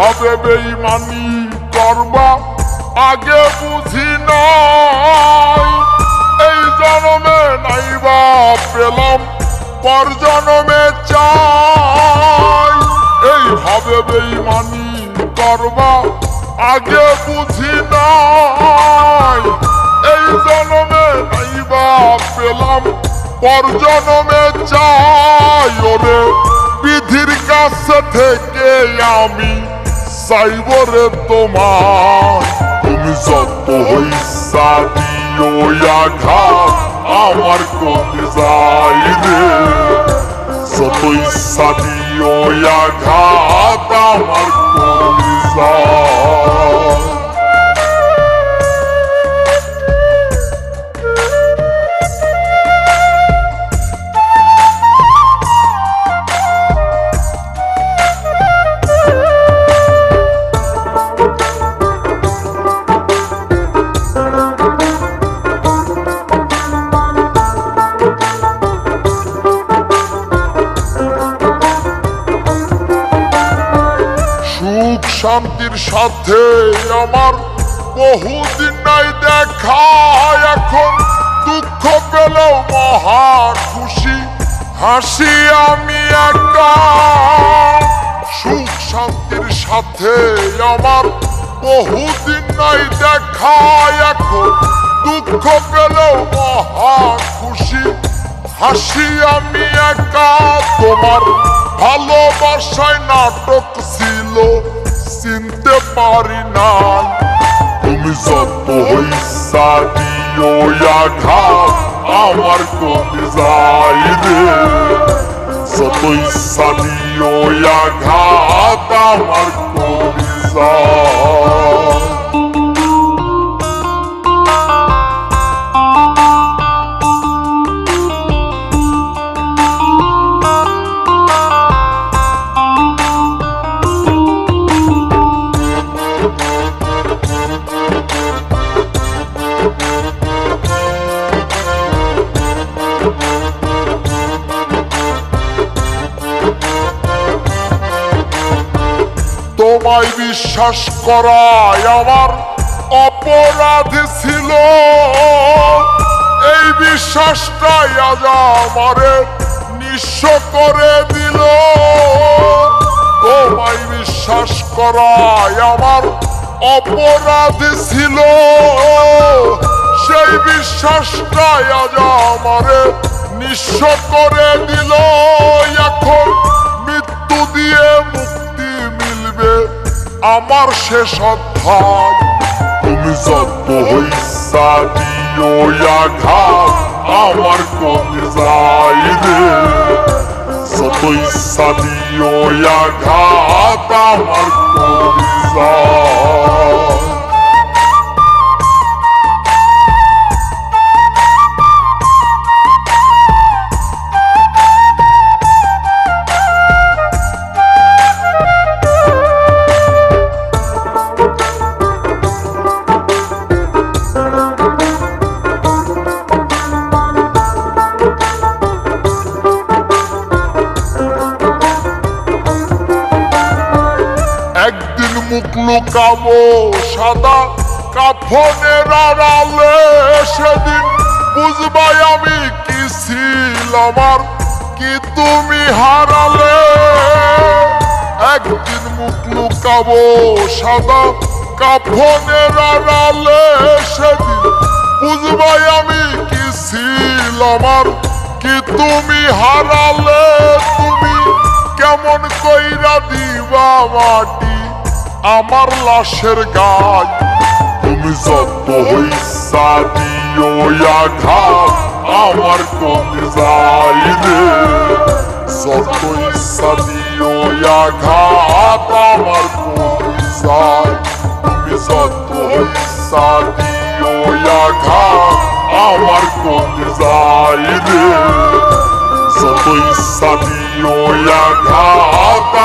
হবে বেঈমানি করবা আগে বুঝি নাই, এই জন্মে নাইবা পেলাম পর জন্মে চাই। এই হবে বেঈমানি করবা আগে বুঝি নাই, এই জন্মে নাইবা পেলাম পর জন্মে চাই। ওরে বিধির কাছে থেকে আমি চাইব রে তোমার, তুমি যত হইসা দিও আঘাত আমার কলিজায় রে, যত ইচ্ছা দিও আঘাত আমার কলিজায়। সুখ শান্তির সাথে আমার বহুদিন নাই দেখা, এখন দুঃখ পেলেও মহা খুশি হাসি আমি একা। সুখ শান্তির সাথে আমার বহুদিন নাই দেখা, এখন দুঃখ পেলেও মহা খুশি হাসি আমি একা। তোমার ভালোবাসায় নাটক ছিল চিনতে পারি না, তুমি যত হইসা দিও আঘাত আমার কলিজায় রে, যত ইচ্ছা দিও আঘাত আমার কলিজায়। তোমায় বিশ্বাস করায় আমার অপরাধ ছিল, এই বিশ্বাসটাই আজ আমারে নিঃস্ব করে দিল। তোমায় বিশ্বাস করায় আমার অপরাধ ছিল, সেই বিশ্বাসটাই আজ আমারে নিঃস্ব করে দিল। এখন মৃত্যু দিয়ে মুক্তি মিলবে আমার শেষ অধ্যায়, তুমি যত হইসা দিও আঘাত আমার কলিজায় রে, যত ইচ্ছা দিও আঘাত আমার কলিজায়। একদিন মুখ লুকাবো সাদা কাফনের আড়ালে, সেদিন বুঝবাই আমি কি ছিলাম আর কি তুমি হারালে। একদিন মুখ লুকাবো সাদা কাফনের আড়ালে, সেদিন বুঝবাই আমি কি ছিলাম আর কি তুমি হারালে। তুমি কেমন কইরা দিবা মাটি আমার লাশের গায়, তুমি যত হইসা দিও আঘাত আমার কলিজায় রে, যত ইচ্ছা দিও আঘাত আমার কলিজায়। তুমি যত হইসা দিও আঘাত আমার কলিজায় রে, যত ইচ্ছা দিও আঘাত